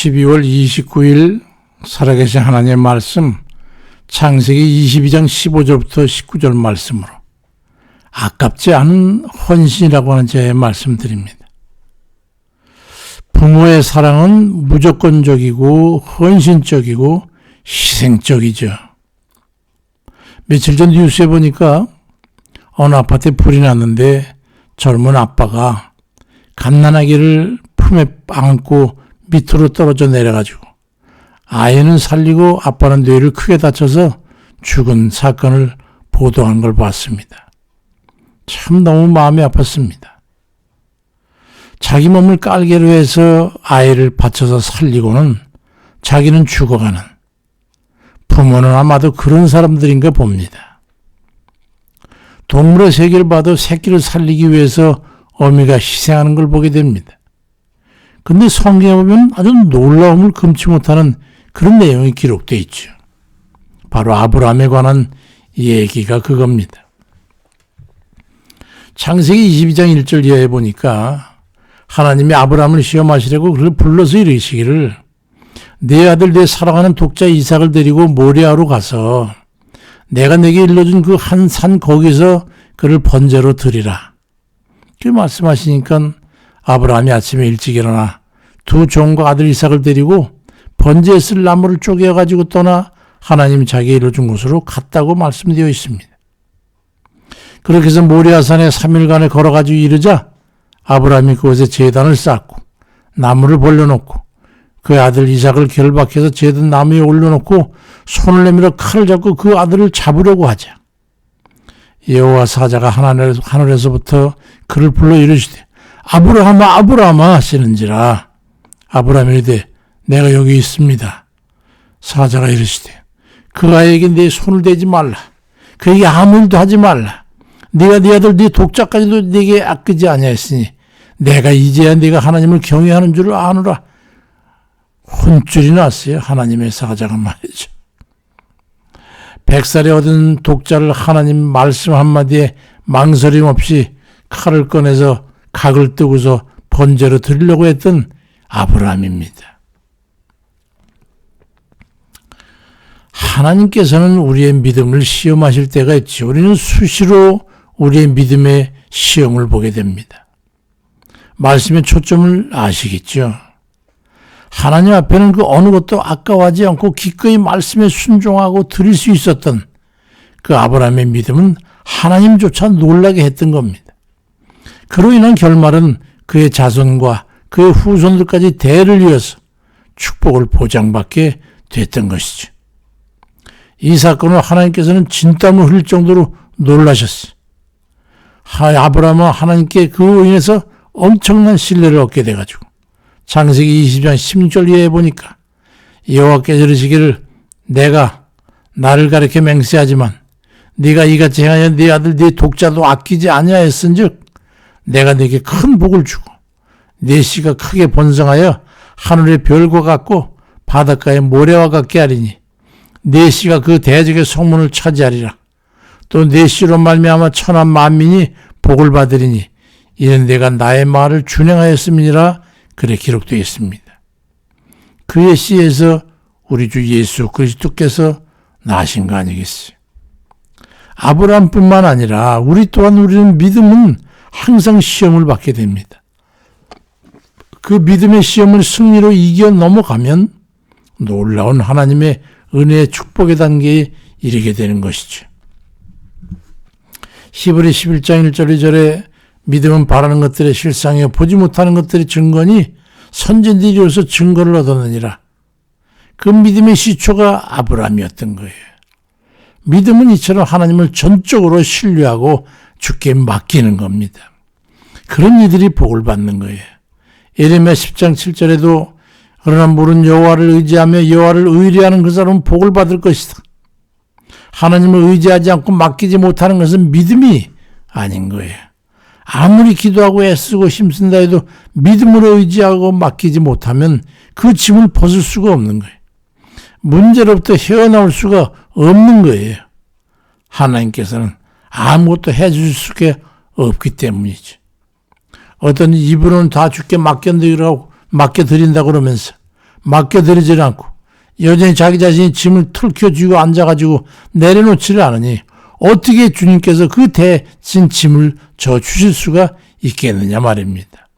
12월 29일 살아계신 하나님의 말씀 창세기 22장 15절부터 19절 말씀으로 아깝지 않은 헌신이라고 하는 제 말씀드립니다. 부모의 사랑은 무조건적이고 헌신적이고 희생적이죠. 며칠 전 뉴스에 보니까 어느 아파트에 불이 났는데 젊은 아빠가 갓난아기를 품에 안고 밑으로 떨어져 내려가지고 아이는 살리고 아빠는 뇌를 크게 다쳐서 죽은 사건을 보도한 걸 봤습니다. 참 너무 마음이 아팠습니다. 자기 몸을 깔개로 해서 아이를 받쳐서 살리고는 자기는 죽어가는 부모는 아마도 그런 사람들인가 봅니다. 동물의 세계를 봐도 새끼를 살리기 위해서 어미가 희생하는 걸 보게 됩니다. 근데 성경에 보면 아주 놀라움을 금치 못하는 그런 내용이 기록되어 있죠. 바로 아브라함에 관한 얘기가 그겁니다. 창세기 22장 1절 이하에 보니까 하나님이 아브라함을 시험하시려고 그를 불러서 이르시기를 내 아들 내 사랑하는 독자 이삭을 데리고 모리아로 가서 내가 내게 일러준 그 한 산 거기서 그를 번제로 드리라. 그 말씀하시니까 아브라함이 아침에 일찍 일어나 두 종과 아들 이삭을 데리고 번제에 쓸 나무를 쪼개가지고 떠나 하나님이 자기에게 일러준 곳으로 갔다고 말씀되어 있습니다. 그렇게 해서 모리아산에 3일간을 걸어가지고 이르자 아브라함이 그곳에 제단을 쌓고 나무를 벌려놓고 그 아들 이삭을 결박해서 제단 나무에 올려놓고 손을 내밀어 칼을 잡고 그 아들을 잡으려고 하자. 여호와 사자가 하늘에서부터 그를 불러 이르시되 아브라함아 아브라함아 하시는지라. 아브라함이 이르되 내가 여기 있습니다. 사자가 이르시되 그 아이에게 내 손을 대지 말라. 그에게 아무 일도 하지 말라. 네가 네 아들 네 독자까지도 네게 아끼지 아니하였으니 내가 이제야 네가 하나님을 경외하는 줄을 아노라. 혼쭐이 났어요. 하나님의 사자가 말이죠. 100살에 얻은 독자를 하나님 말씀 한마디에 망설임 없이 칼을 꺼내서 각을 뜨고서 번제로 드리려고 했던 아브라함입니다. 하나님께서는 우리의 믿음을 시험하실 때가 있죠. 우리는 수시로 우리의 믿음의 시험을 보게 됩니다. 말씀의 초점을 아시겠죠? 하나님 앞에는 그 어느 것도 아까워하지 않고 기꺼이 말씀에 순종하고 드릴 수 있었던 그 아브라함의 믿음은 하나님조차 놀라게 했던 겁니다. 그로 인한 결말은 그의 자손과 그의 후손들까지 대를 이어서 축복을 보장받게 됐던 것이죠. 이 사건을 하나님께서는 진땀을 흘릴 정도로 놀라셨어요. 아브라함은 하나님께 그로 인해서 엄청난 신뢰를 얻게 돼가지고 창세기 20장 16절 이하에 보니까 여호와께서 이르시기를 내가 나를 가리켜 맹세하지만 네가 이같이 행하여 네 아들 네 독자도 아끼지 아니하였은즉 내가 네게 큰 복을 주고 네 씨가 크게 번성하여 하늘의 별과 같고 바닷가의 모래와 같게 하리니 네 씨가 그 대적의 성문을 차지하리라. 또 네 씨로 말미암아 천한 만민이 복을 받으리니 이는 내가 나의 말을 준행하였음이니라. 그래 기록되어 있습니다. 그의 씨에서 우리 주 예수 그리스도께서 나신 거 아니겠어요? 아브라함뿐만 아니라 우리 또한 우리는 믿음은 항상 시험을 받게 됩니다. 그 믿음의 시험을 승리로 이겨 넘어가면 놀라운 하나님의 은혜의 축복의 단계에 이르게 되는 것이죠. 히브리 11장 1절 2절에 믿음은 바라는 것들의 실상이요 보지 못하는 것들의 증거니 선지자들이로서 증거를 얻었느니라. 그 믿음의 시초가 아브라함이었던 거예요. 믿음은 이처럼 하나님을 전적으로 신뢰하고 주께 맡기는 겁니다. 그런 이들이 복을 받는 거예요. 예레미야 10장 7절에도 그러나 물은 여호와를 의지하며 여호와를 의뢰하는 그 사람은 복을 받을 것이다. 하나님을 의지하지 않고 맡기지 못하는 것은 믿음이 아닌 거예요. 아무리 기도하고 애쓰고 힘쓴다 해도 믿음으로 의지하고 맡기지 못하면 그 짐을 벗을 수가 없는 거예요. 문제로부터 헤어나올 수가 없는 거예요. 하나님께서는 아무것도 해주실 수가 없기 때문이죠. 어떤 입으로는 다 주께 맡겨드린다고 그러면서 맡겨드리질 않고 여전히 자기 자신이 짐을 털켜쥐고 앉아가지고 내려놓지를 않으니 어떻게 주님께서 그 대신 짐을 져 주실 수가 있겠느냐 말입니다.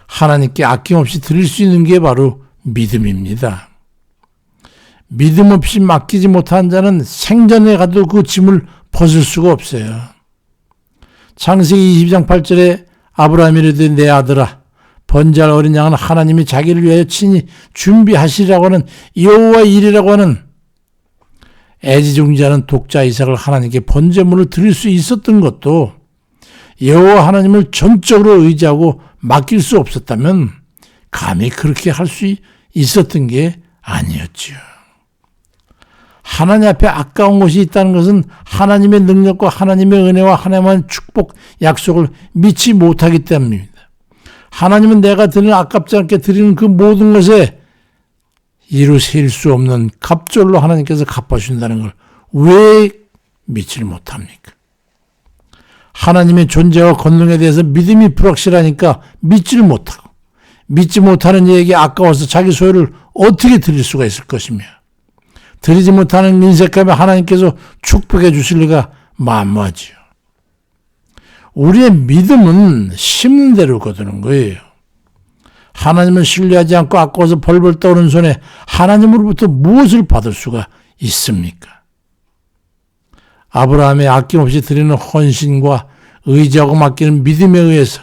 하나님께 아낌없이 드릴 수 있는 게 바로 믿음입니다. 믿음 없이 맡기지 못한 자는 생전에 가도 그 짐을 벗을 수가 없어요. 창세기 22장 8절에 아브라함이 이르되 내 아들아 번제할 어린 양은 하나님이 자기를 위하여 친히 준비하시리라고 하는 여호와의 일이라고 하는 애지중지하는 독자 이삭을 하나님께 번제물을 드릴 수 있었던 것도 여호와 하나님을 전적으로 의지하고 맡길 수 없었다면 감히 그렇게 할 수 있었던 게 아니었지요. 하나님 앞에 아까운 것이 있다는 것은 하나님의 능력과 하나님의 은혜와 하나님의 축복, 약속을 믿지 못하기 때문입니다. 하나님은 내가 드리는 아깝지 않게 드리는 그 모든 것에 이루 세일 수 없는 갑절로 하나님께서 갚아준다는 걸 왜 믿지를 못합니까? 하나님의 존재와 권능에 대해서 믿음이 불확실하니까 믿지를 못하고 믿지 못하는 이에게 아까워서 자기 소유를 어떻게 드릴 수가 있을 것이며 드리지 못하는 인색함에 하나님께서 축복해 주실 리가 만무하지요. 우리의 믿음은 심는 대로 거두는 거예요. 하나님을 신뢰하지 않고 아까워서 벌벌 떠오르는 손에 하나님으로부터 무엇을 받을 수가 있습니까? 아브라함의 아낌없이 드리는 헌신과 의지하고 맡기는 믿음에 의해서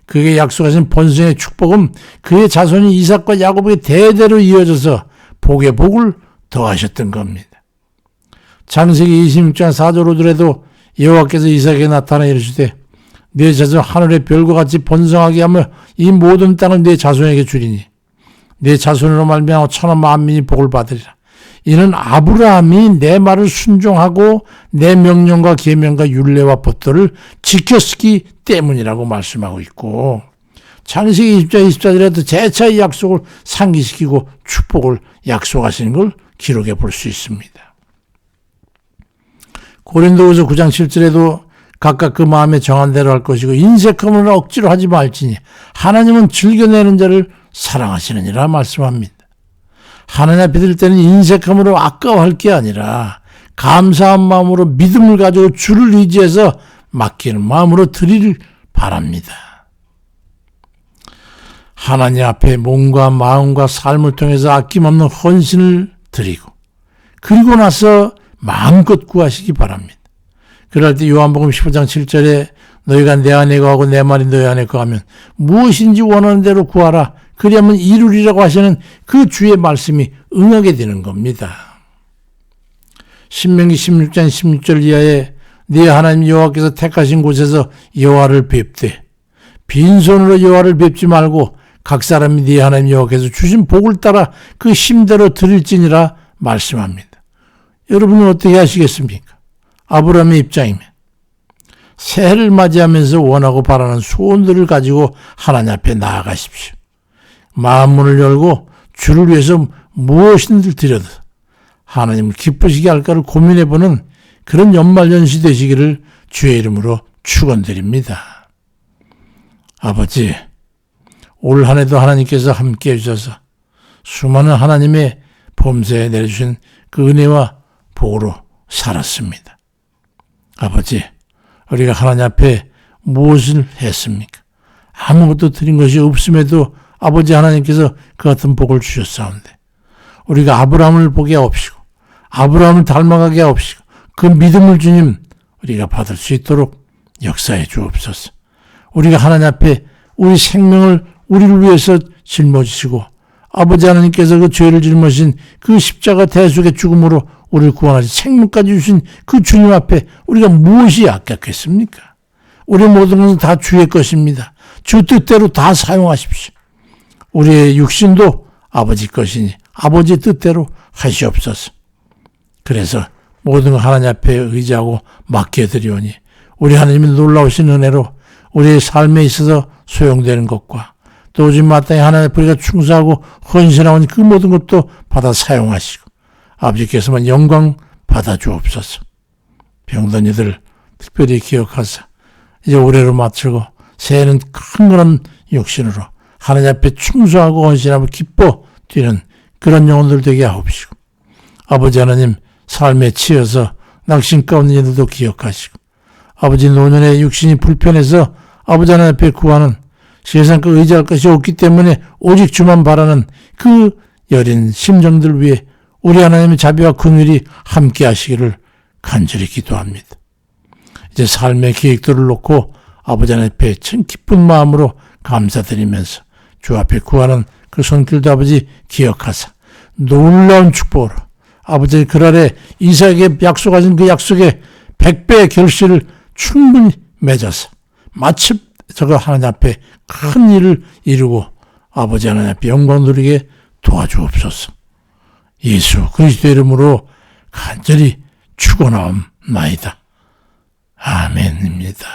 그에게 약속하신 번성의 축복은 그의 자손인 이삭과 야곱에게 대대로 이어져서 복의 복을 더하셨던 겁니다. 창세기 26장 4절로 들에도 여호와께서 이삭에게 나타나 이르시되 네 자손 하늘의 별과 같이 번성하게 하며 이 모든 땅을 네 자손에게 주리니 네 자손으로 말미암아 천하 만민이 복을 받으리라. 이는 아브라함이 내 말을 순종하고 내 명령과 계명과 율례와 법도를 지켰기 때문이라고 말씀하고 있고 창세기 20장 24절에도 재차 이 약속을 상기시키고 축복을 약속하시는 걸 기록해 볼 수 있습니다. 고린도후서 9장 7절에도 각각 그 마음에 정한 대로 할 것이고 인색함을 억지로 하지 말지니 하나님은 즐겨내는 자를 사랑하시느니라 말씀합니다. 하나님 앞에 드릴 때는 인색함으로 아까워할 게 아니라 감사한 마음으로 믿음을 가지고 주를 의지해서 맡기는 마음으로 드리길 바랍니다. 하나님 앞에 몸과 마음과 삶을 통해서 아낌없는 헌신을 드리고 그리고 나서 마음껏 구하시기 바랍니다. 그럴 때 요한복음 15장 7절에 너희가 내 안에 거하고 내 말이 너희 안에 거하면 무엇인지 원하는 대로 구하라. 그리하면 이루리라고 하시는 그 주의 말씀이 응하게 되는 겁니다. 신명기 16장 16절 이하에 네 하나님 여호와께서 택하신 곳에서 여호와를 뵙되 빈손으로 여호와를 뵙지 말고 각 사람이 네 하나님 여호와께서 주신 복을 따라 그 힘대로 드릴지니라 말씀합니다. 여러분은 어떻게 하시겠습니까? 아브라함의 입장이면 새해를 맞이하면서 원하고 바라는 소원들을 가지고 하나님 앞에 나아가십시오. 마음문을 열고 주를 위해서 무엇이든 드려도 하나님을 기쁘시게 할까를 고민해보는 그런 연말연시 되시기를 주의 이름으로 축원드립니다. 아버지, 올 한 해도 하나님께서 함께해 주셔서 수많은 하나님의 범사에 내려주신 그 은혜와 복으로 살았습니다. 아버지, 우리가 하나님 앞에 무엇을 했습니까? 아무것도 드린 것이 없음에도 아버지 하나님께서 그 같은 복을 주셨사온데 우리가 아브라함을 보게 하옵시고 아브라함을 닮아가게 하옵시고 그 믿음을 주님 우리가 받을 수 있도록 역사해 주옵소서. 우리가 하나님 앞에 우리 생명을 우리를 위해서 짊어지시고 아버지 하나님께서 그 죄를 짊어진 그 십자가 대속의 죽음으로 우리를 구원하시 생명까지 주신 그 주님 앞에 우리가 무엇이 아깝겠습니까? 우리 모든 것은 다 주의 것입니다. 주 뜻대로 다 사용하십시오. 우리의 육신도 아버지 것이니 아버지 뜻대로 하시옵소서. 그래서 모든 걸 하나님 앞에 의지하고 맡겨드리오니 우리 하나님의 놀라우신 은혜로 우리의 삶에 있어서 소용되는 것과 또 오직 마땅히 하나님 앞에 우리가 충성하고 헌신하오니 그 모든 것도 받아 사용하시고 아버지께서만 영광 받아 주옵소서. 병든 이들 특별히 기억하사 이제 올해로 마치고 새해는 큰 그런 육신으로 하나님 앞에 충성하고 헌신하고 기뻐 뛰는 그런 영혼들 되게 하옵시고, 아버지 하나님 삶에 치여서 낙심 가운데 있는데도 기억하시고, 아버지 노년에 육신이 불편해서 아버지 하나님 앞에 구하는 세상 그 의지할 것이 없기 때문에 오직 주만 바라는 그 여린 심정들 위해 우리 하나님의 자비와 긍휼이 함께 하시기를 간절히 기도합니다. 이제 삶의 계획들을 놓고 아버지 하나님 앞에 참 기쁜 마음으로 감사드리면서 주 앞에 구하는 그 손길도 아버지 기억하사 놀라운 축복으로 아버지 그 아래 이삭에게 약속하신 그 약속의 100배의 결실을 충분히 맺어서 마침 저거 하나님 앞에 큰 일을 이루고 아버지 하나님 앞에 영광 누리게 도와주옵소서. 예수 그리스도의 이름으로 간절히 축원하옵나이다. 아멘입니다.